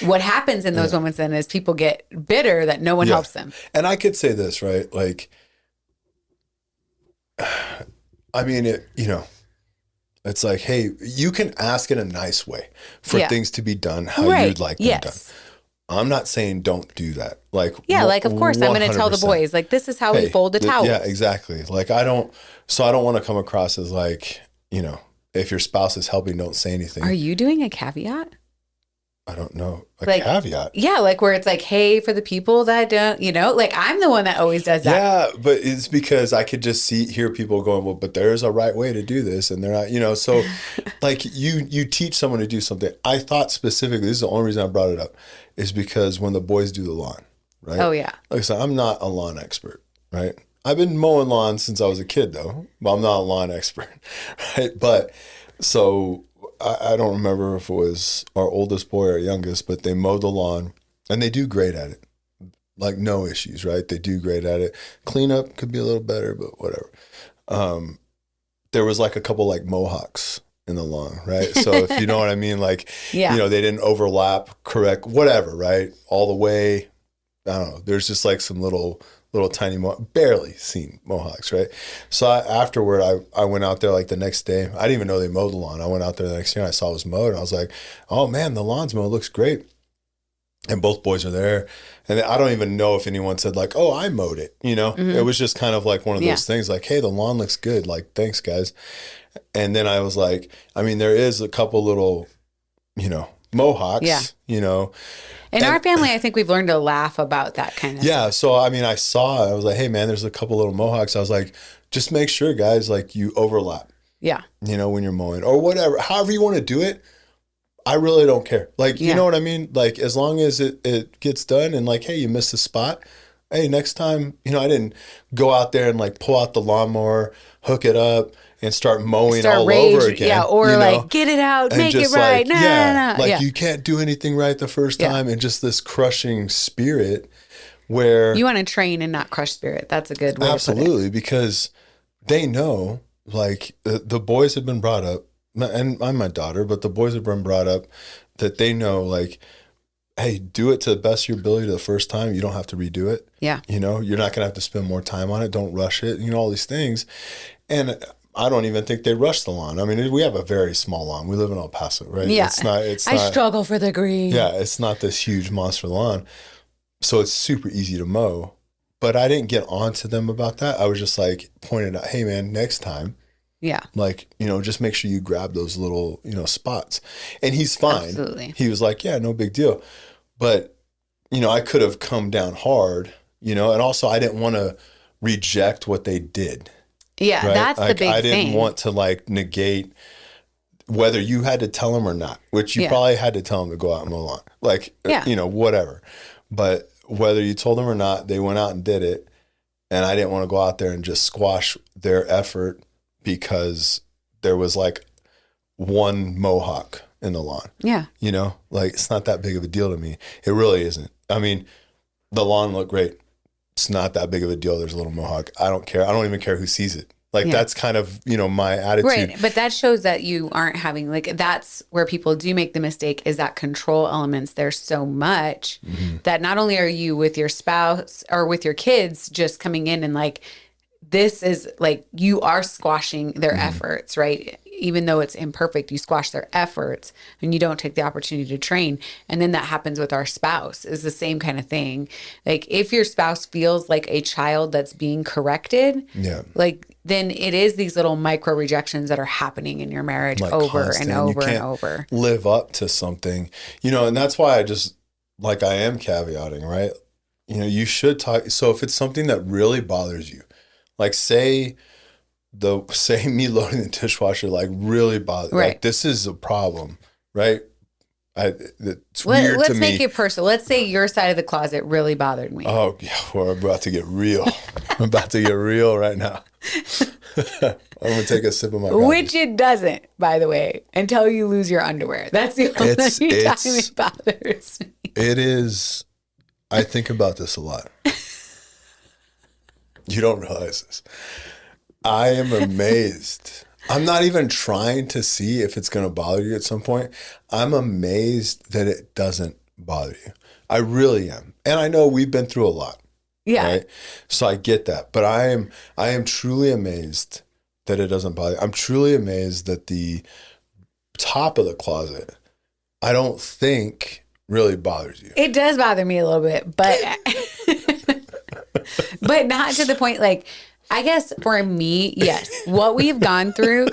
what happens in those moments then is people get bitter that no one helps them. And I could say this, right? Like, I mean, it's like, hey, you can ask in a nice way for things to be done how you'd like them done. I'm not saying don't do that. Like, like, of course, 100%. I'm going to tell the boys, like, this is how we fold the towels. Yeah, exactly. Like, I don't want to come across as like, if your spouse is helping, don't say anything. Are you doing a caveat? I don't know. Like, caveat. Yeah, like where it's like, hey, for the people that don't, like I'm the one that always does that. Yeah, but it's because I could just hear people going, well, but there's a right way to do this. And they're not, so like you teach someone to do something. I thought specifically, this is the only reason I brought it up, is because when the boys do the lawn, right? Oh, yeah. Like I said, I'm not a lawn expert, right? I've been mowing lawns since I was a kid, though, but I'm not a lawn expert, right? But so I don't remember if it was our oldest boy or youngest, but they mow the lawn and they do great at it. Like, no issues, right? They do great at it. Cleanup could be a little better, but whatever. There was like a couple like mohawks in the lawn, right? So if you know what I mean, like, they didn't overlap correct, whatever, right? All the way, I don't know. There's just like some little tiny, barely seen mohawks, right? So afterward, I went out there like the next day. I didn't even know they mowed the lawn. I went out there the next year and I saw it was mowed. And I was like, oh man, the lawn's mowed. Looks great. And both boys are there. And I don't even know if anyone said like, oh, I mowed it. You know, it was just kind of like one of those things like, hey, the lawn looks good. Like, thanks, guys. And then I was like, I mean, there is a couple little, you know, mohawks, you know. In our family, I think we've learned to laugh about that kind of stuff. So, I mean, I was like, hey, man, there's a couple little mohawks. I was like, just make sure, guys, like you overlap. Yeah. You know, when you're mowing or whatever, however you want to do it. I really don't care. Like, you know what I mean? Like, as long as it gets done and like, hey, you missed a spot. Hey, next time, you know, I didn't go out there and like pull out the lawnmower, hook it up and start mowing all over again. Yeah. Or like, get it out, make it right. Like, like you can't do anything right the first time. And just this crushing spirit where you want to train and not crush spirit. That's a good way absolutely, to put it. Because they know, like the boys have been brought up, and I'm my daughter, but the boys have been brought up that they know, like, hey, do it to the best of your ability the first time. You don't have to redo it. Yeah. You know, you're not going to have to spend more time on it. Don't rush it. You know, all these things. And I don't even think they rush the lawn. I mean, we have a very small lawn. We live in El Paso, right? Yeah. I struggle for the green. Yeah. It's not this huge monster lawn. So it's super easy to mow. But I didn't get on to them about that. I was just like pointed out, hey, man, next time. Yeah. Like, you know, just make sure you grab those little, you know, spots. And he's fine. Absolutely. He was like, yeah, no big deal. But, you know, I could have come down hard, you know, and also I didn't want to reject what they did. Yeah, right? that's like, the big thing. I didn't want to like negate whether you had to tell them or not, which you probably had to tell them to go out and mow lawn. Like, you know, whatever. But whether you told them or not, they went out and did it. And I didn't want to go out there and just squash their effort because there was like one mohawk in the lawn. Yeah. You know, like it's not that big of a deal to me. It really isn't. I mean, the lawn looked great. It's not that big of a deal. There's a little mohawk. I don't care. I don't even care who sees it. Like that's kind of, you know, my attitude. Right. But that shows that you aren't having like, that's where people do make the mistake is that control elements there so much that not only are you with your spouse or with your kids just coming in and like, this is like, you are squashing their efforts, right? Even though it's imperfect, you squash their efforts and you don't take the opportunity to train. And then that happens with our spouse is the same kind of thing. Like if your spouse feels like a child that's being corrected, like then it is these little micro rejections that are happening in your marriage like over constant. And over and over. Live up to something, you know, and that's why I just like I am caveating, right? You know, you should talk. So if it's something that really bothers you, like say me loading the dishwasher like really bothers like this is a problem, right? It's weird to me. Let's make it personal. Let's say your side of the closet really bothered me. Oh yeah, we're about to get real. I'm about to get real right now. I'm gonna take a sip of my coffee. Which it doesn't, by the way, until you lose your underwear. That's the only time it bothers me. It is. I think about this a lot. You don't realize this. I am amazed. I'm not even trying to see if it's going to bother you at some point. I'm amazed that it doesn't bother you. I really am. And I know we've been through a lot. Yeah. Right? So I get that. But I am truly amazed that it doesn't bother you. I'm truly amazed that the top of the closet, I don't think really bothers you. It does bother me a little bit, but but not to the point like, I guess for me, yes, what we've gone through,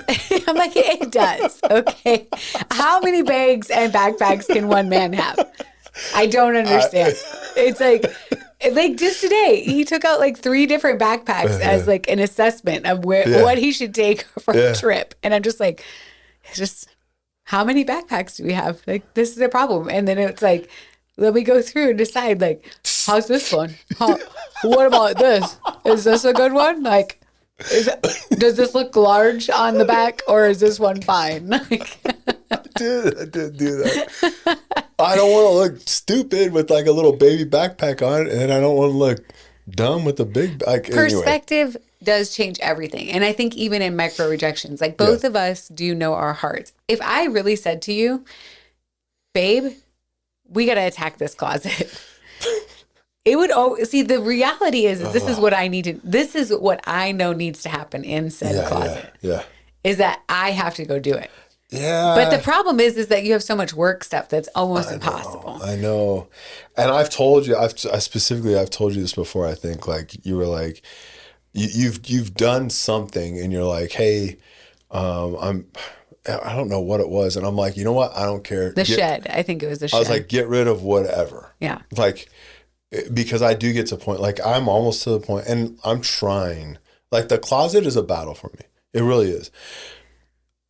I'm like, it does. Okay. How many bags and backpacks can one man have? I don't understand. It's like just today, he took out like 3 different backpacks as like an assessment of what he should take for a trip. And I'm just like, it's just, how many backpacks do we have? Like, this is a problem. And then it's like, let me go through and decide, like, how's this one? What about this? Is this a good one? Like, does this look large on the back or is this one fine? I did do that. I don't want to look stupid with like a little baby backpack on, and I don't want to look dumb with a big back. Perspective does change everything. And I think even in micro rejections, like both of us do know our hearts. If I really said to you, babe, we got to attack this closet. It would see the reality is this is what I need to this is what I know needs to happen in said closet. Yeah. Is that I have to go do it. Yeah. But the problem is that you have so much work stuff that's almost impossible. I know. And I've told you, I've told you this before, I think, like you were like, you've done something and you're like, hey, I don't know what it was. And I'm like, you know what? I don't care. The shed. I think it was the shed. I was like, get rid of whatever. Yeah. Like, because I do get to a point, like I'm almost to the point and I'm trying. Like the closet is a battle for me. It really is.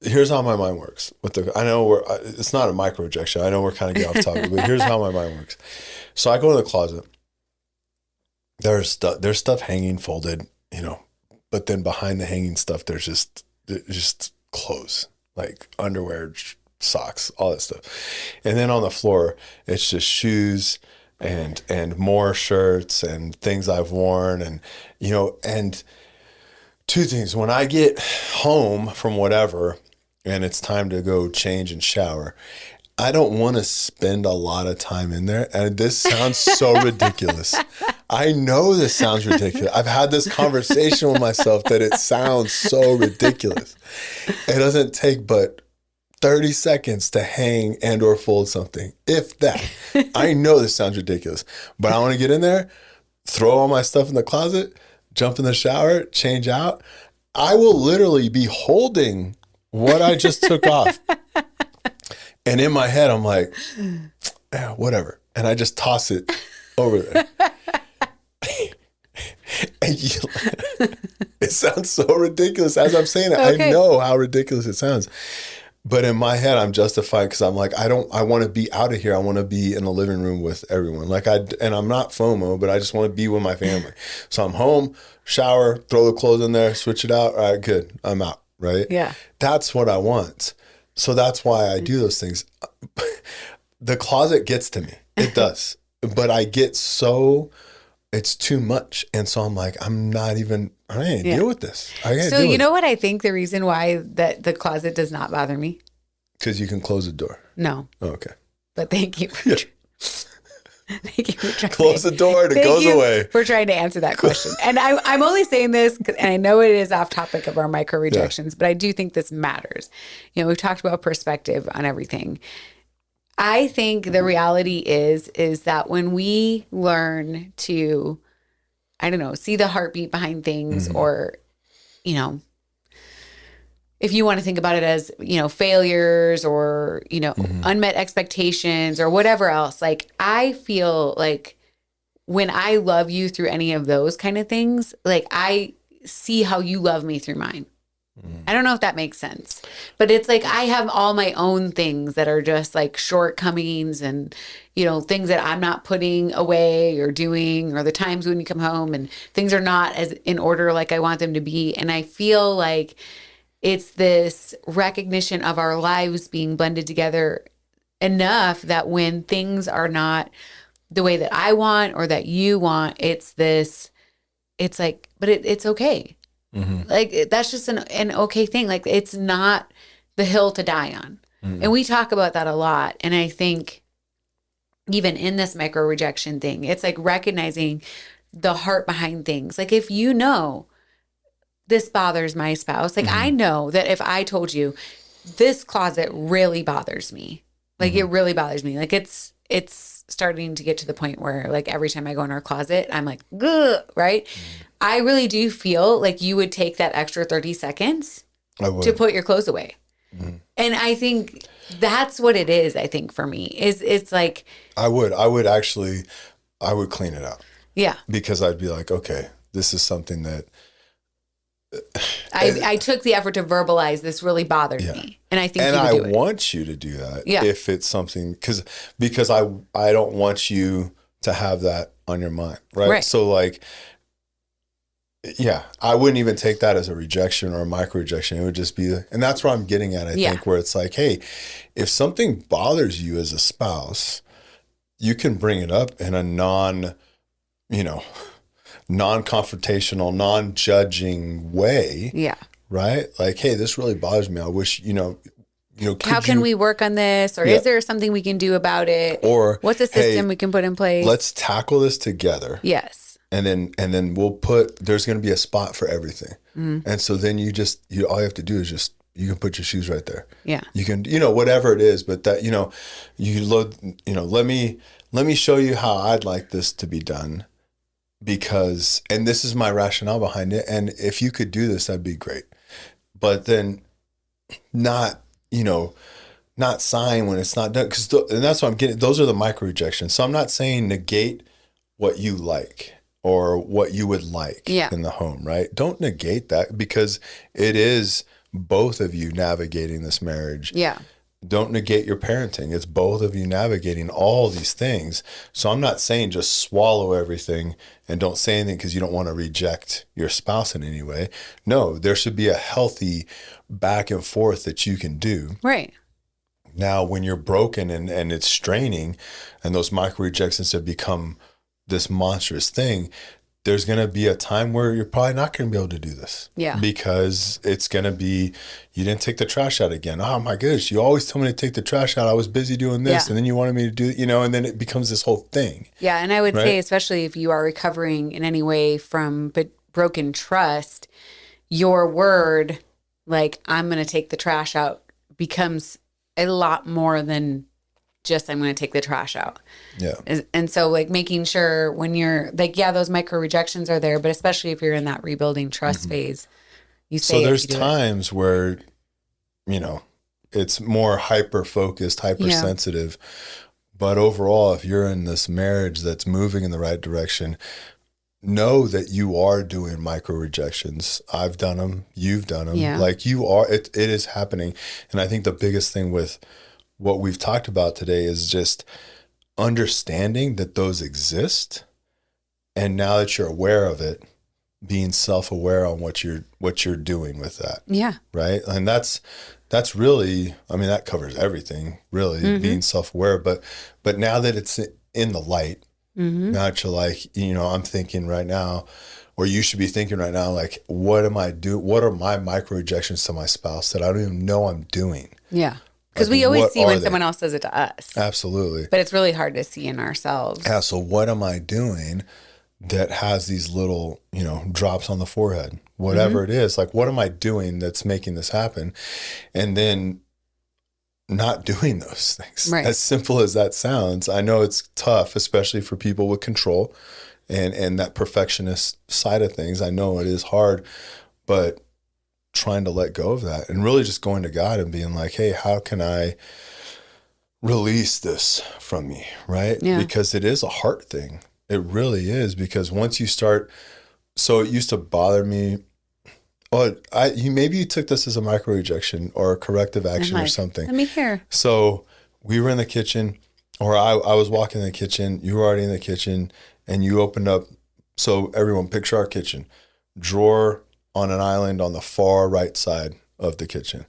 Here's how my mind works. I know it's not a micro-rejection. I know we're kind of getting off topic, but here's how my mind works. So I go to the closet. There's stuff hanging, folded, but then behind the hanging stuff, there's just clothes, like underwear, socks, all that stuff. And then on the floor, it's just shoes and more shirts and things I've worn and two things. When I get home from whatever and it's time to go change and shower, I don't want to spend a lot of time in there. And this sounds so ridiculous. I know this sounds ridiculous. I've had this conversation with myself that it sounds so ridiculous. It doesn't take but 30 seconds to hang and or fold something, if that. I know this sounds ridiculous, but I want to get in there, throw all my stuff in the closet, jump in the shower, change out. I will literally be holding what I just took off. And in my head, I'm like, yeah, whatever. And I just toss it over there. It sounds so ridiculous as I'm saying it. Okay. I know how ridiculous it sounds. But in my head, I'm justified because I'm like, I want to be out of here. I want to be in the living room with everyone. And I'm not FOMO, but I just want to be with my family. So I'm home, shower, throw the clothes in there, switch it out. All right, good. I'm out. Right? Yeah. That's what I want. So that's why I do those things. The closet gets to me. It does. But I get it's too much. And so I'm like, I can't deal with this. So you know what I think the reason why that the closet does not bother me? Because you can close the door. No. Oh, okay. But thank you. Thank you for trying. Close the door and it goes away. For trying to answer that question. And I'm only saying this, and I know it is off topic of our micro-rejections, but I do think this matters. We've talked about perspective on everything. I think the reality is that when we learn to, I don't know, see the heartbeat behind things, or, if you want to think about it as, failures or, unmet expectations or whatever else, like I feel like when I love you through any of those kind of things, like I see how you love me through mine. I don't know if that makes sense, but it's like I have all my own things that are just like shortcomings and, things that I'm not putting away or doing, or the times when you come home and things are not as in order like I want them to be. And I feel like it's this recognition of our lives being blended together enough that when things are not the way that I want or that you want, it's like, but it's okay. Mm-hmm. Like that's just an okay thing. Like it's not the hill to die on. Mm-hmm. And we talk about that a lot. And I think even in this micro-rejection thing, it's like recognizing the heart behind things. Like if this bothers my spouse, like I know that if I told you this closet really bothers me, like it really bothers me. Like it's starting to get to the point where like every time I go in our closet, I'm like, ugh, right? I really do feel like you would take that extra 30 seconds to put your clothes away. And I think that's what it is. I think for me it's like, I would clean it out. Yeah. Because I'd be like, okay, this is something that I took the effort to verbalize this really bothered me. And I think you would do it. Want you to do that if it's something, because I don't want you to have that on your mind. Right. So like, yeah, I wouldn't even take that as a rejection or a micro-rejection. It would just be, and that's where I'm getting at, I think, where it's like, hey, if something bothers you as a spouse, you can bring it up in a non-confrontational, non-judging way. Yeah. Right? Like, hey, this really bothers me. I wish, how can we work on this? Or is there something we can do about it? Or what's a system we can put in place? Let's tackle this together. Yes. And then there's going to be a spot for everything. And so then all you have to do is you can put your shoes right there. Yeah. You can, whatever it is, but that, let me show you how I'd like this to be done because, and this is my rationale behind it. And if you could do this, that'd be great. But then not sign when it's not done. And that's what I'm getting. Those are the micro-rejections. So I'm not saying negate what you like or what you would like in the home, right? Don't negate that because it is both of you navigating this marriage. Yeah. Don't negate your parenting. It's both of you navigating all these things. So I'm not saying just swallow everything and don't say anything because you don't want to reject your spouse in any way. No, there should be a healthy back and forth that you can do. Right. Now, when you're broken and it's straining and those micro-rejections have become this monstrous thing, there's going to be a time where you're probably not going to be able to do this. Yeah. Because it's going to be, you didn't take the trash out again. Oh my goodness, you always told me to take the trash out. I was busy doing this. And then you wanted me to do, and then it becomes this whole thing. Yeah. And I would say, especially if you are recovering in any way from broken trust, your word, like, I'm going to take the trash out, becomes a lot more than just I'm going to take the trash out. Yeah. And so like making sure when you're like, those micro rejections are there, but especially if you're in that rebuilding trust phase, you say. So there's times where, it's more hyper focused, hypersensitive. But overall, if you're in this marriage that's moving in the right direction, know that you are doing micro rejections. I've done them. You've done them. Yeah. Like you are, it is happening. And I think the biggest thing with what we've talked about today is just understanding that those exist. And now that you're aware of it, being self-aware on what you're doing with that. Yeah. Right. And that's really, that covers everything really, being self-aware, but now that it's in the light, now that you're like, I'm thinking right now, or you should be thinking right now, like, what am I doing? What are my micro-rejections to my spouse that I don't even know I'm doing? Yeah. Because we always see when someone else does it to us. Absolutely. But it's really hard to see in ourselves. Yeah. So what am I doing that has these little, drops on the forehead? Whatever it is, like, what am I doing that's making this happen? And then not doing those things. Right. As simple as that sounds. I know it's tough, especially for people with control and that perfectionist side of things. I know it is hard, but trying to let go of that and really just going to God and being like, hey, how can I release this from me? Right. Yeah. Because it is a heart thing. It really is. Because once you start, so it used to bother me. Oh, maybe you took this as a micro rejection or a corrective action or something. Let me hear. So we were in the kitchen, or I was walking in the kitchen. You were already in the kitchen and you opened up. So everyone picture our kitchen, drawer on an island on the far right side of the kitchen.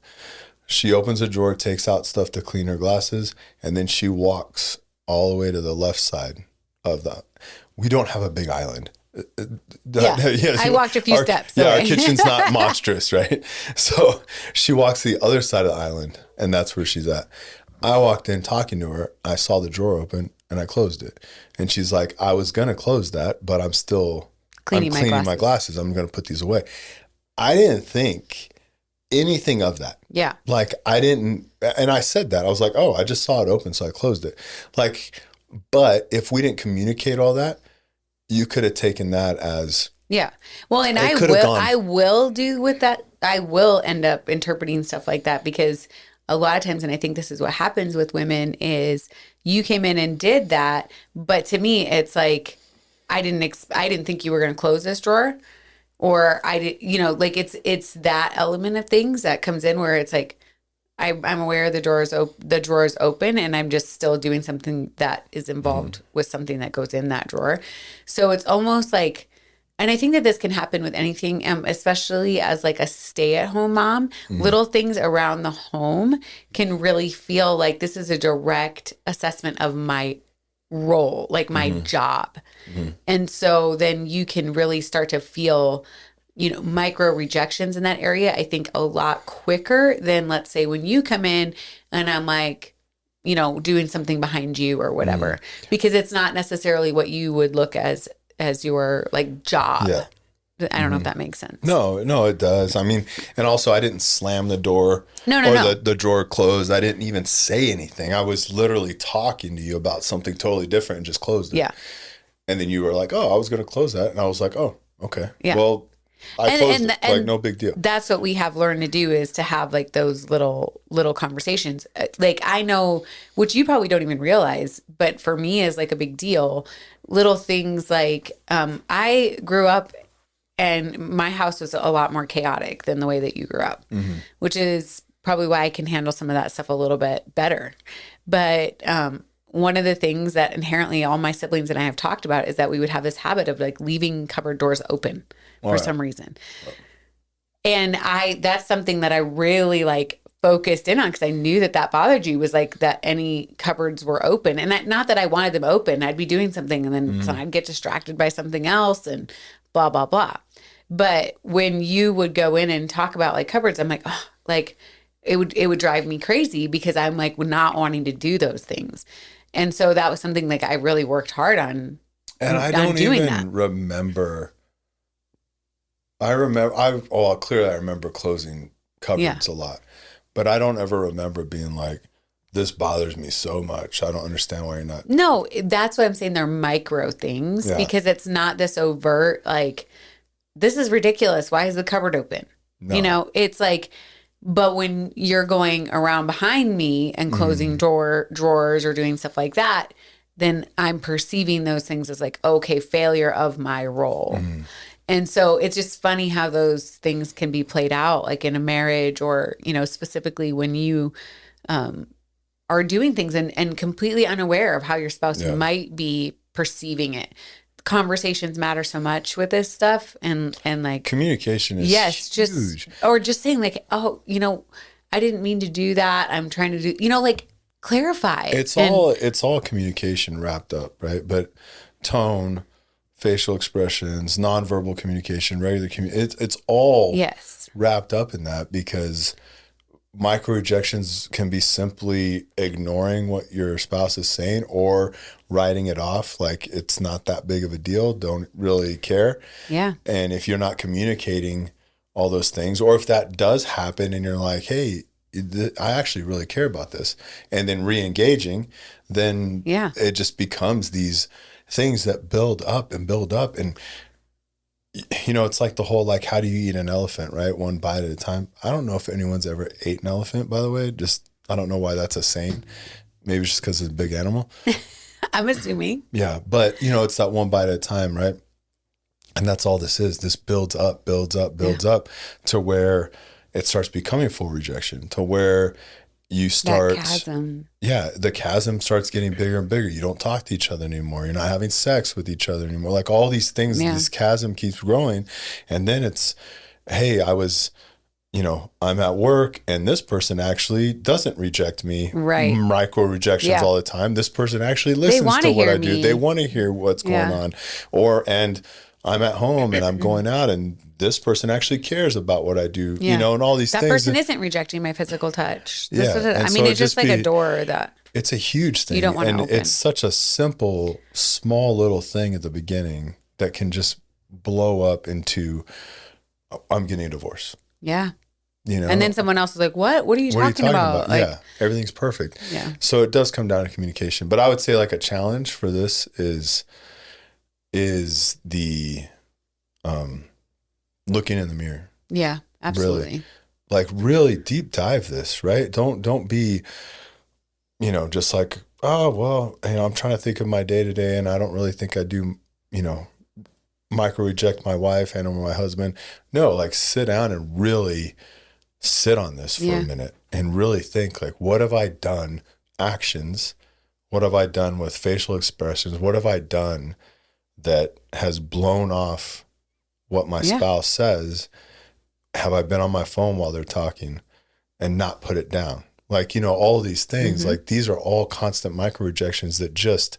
She opens a drawer, takes out stuff to clean her glasses, and then she walks all the way to the left side of that. We don't have a big island. I walked a few steps. Yeah, our kitchen's not monstrous, right? So she walks to the other side of the island, and that's where she's at. I walked in talking to her. I saw the drawer open, and I closed it. And she's like, I was going to close that, but I'm still cleaning my glasses. I'm going to put these away. I didn't think anything of that. Yeah. Like, I didn't, and I said that. I was like, oh, I just saw it open, so I closed it. Like, but if we didn't communicate all that, you could have taken that as. Yeah. Well, and I will do with that. I will end up interpreting stuff like that because a lot of times, and I think this is what happens with women, is you came in and did that. But to me, it's like, I didn't think you were going to close this drawer. Or I did, like it's that element of things that comes in where it's like, I'm aware the drawer is open and I'm just still doing something that is involved with something that goes in that drawer. So it's almost like, and I think that this can happen with anything, especially as like a stay-at-home mom, little things around the home can really feel like this is a direct assessment of my role, like my job. And so then you can really start to feel micro rejections in that area, I think a lot quicker than, let's say, when you come in and I'm like, doing something behind you or whatever, because it's not necessarily what you would look as your like job. Yeah. I don't know if that makes sense. No, it does. I mean, and also I didn't slam the door or the drawer closed. I didn't even say anything. I was literally talking to you about something totally different and just closed it. Yeah. And then you were like, oh, I was going to close that. And I was like, oh, okay. Yeah. Well, I closed it. Like, no big deal. That's what we have learned to do, is to have like those little conversations. Like, I know, which you probably don't even realize, but for me is like a big deal. Little things like, I grew up and my house was a lot more chaotic than the way that you grew up, which is probably why I can handle some of that stuff a little bit better. But, one of the things that inherently all my siblings and I have talked about is that we would have this habit of like leaving cupboard doors open for some reason. And that's something that I really like focused in on, because I knew that bothered you, was like that any cupboards were open. And not that I wanted them open. I'd be doing something and then I'd get distracted by something else and blah, blah, blah. But when you would go in and talk about like cupboards, I'm like, oh, like it would drive me crazy, because I'm like not wanting to do those things. And so that was something like I really worked hard on. And I don't even remember. Clearly I remember closing cupboards a lot, but I don't ever remember being like, this bothers me so much. I don't understand why you're not. No, that's what I'm saying. They're micro things, because it's not this overt, like, this is ridiculous. Why is the cupboard open? No. It's like, but when you're going around behind me and closing drawers or doing stuff like that, then I'm perceiving those things as like, okay, failure of my role. And so it's just funny how those things can be played out, like in a marriage, or, specifically when you are doing things and completely unaware of how your spouse might be perceiving it. Conversations matter so much with this stuff, and like communication is huge. Or just saying like, oh, I didn't mean to do that. I'm trying to do, like, clarify. It's all communication wrapped up, right? But tone, facial expressions, nonverbal communication, regular communication, it's all wrapped up in that, because micro-rejections can be simply ignoring what your spouse is saying or writing it off like it's not that big of a deal, don't really care. Yeah. And if you're not communicating all those things, or if that does happen and you're like, hey, I actually really care about this, and then re-engaging, then it just becomes these things that build up and build up. And it's like the whole, like, how do you eat an elephant, right? One bite at a time. I don't know if anyone's ever ate an elephant, by the way. I don't know why that's a saying. Maybe it's just because it's a big animal. I'm assuming. Yeah. But, it's that one bite at a time, right? And that's all this is. This builds up to where it starts becoming full rejection, to where you start. That chasm. Yeah. The chasm starts getting bigger and bigger. You don't talk to each other anymore. You're not having sex with each other anymore. Like all these things, this chasm keeps growing. And then it's, hey, I'm at work and this person actually doesn't reject me. Right. Micro rejections all the time. This person actually listens to what I do. They want to hear what's going on. And I'm at home and I'm going out and this person actually cares about what I do, and all these things. That person isn't rejecting my physical touch. It's just like a door that. It's a huge thing. You don't want to open. It's such a simple, small little thing at the beginning that can just blow up into, I'm getting a divorce. Yeah. And then someone else is like, what? What are you talking about? Like, everything's perfect. Yeah. So it does come down to communication. But I would say like a challenge for this is the looking in the mirror. Yeah, absolutely. Really deep dive this, right? Don't be, just like, oh, well, I'm trying to think of my day to day and I don't really think I do, micro reject my wife and or my husband. No, like sit down and really sit on this for a minute and really think like, what have I done? Actions. What have I done with facial expressions? What have I done that has blown off what my spouse says? Have I been on my phone while they're talking and not put it down? Like, all these things, like these are all constant micro rejections that just,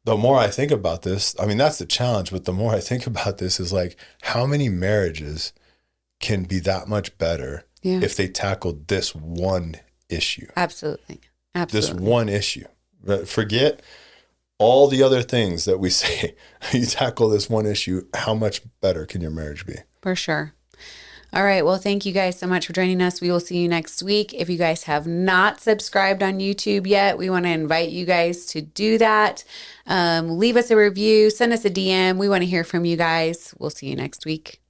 the more I think about this, I mean, that's the challenge, but the more I think about this is like, how many marriages can be that much better if they tackled this one issue? Absolutely. This one issue. But forget all the other things that we say. You tackle this one issue, how much better can your marriage be? For sure. All right. Well, thank you guys so much for joining us. We will see you next week. If you guys have not subscribed on YouTube yet, we want to invite you guys to do that. Leave us a review, send us a DM. We want to hear from you guys. We'll see you next week.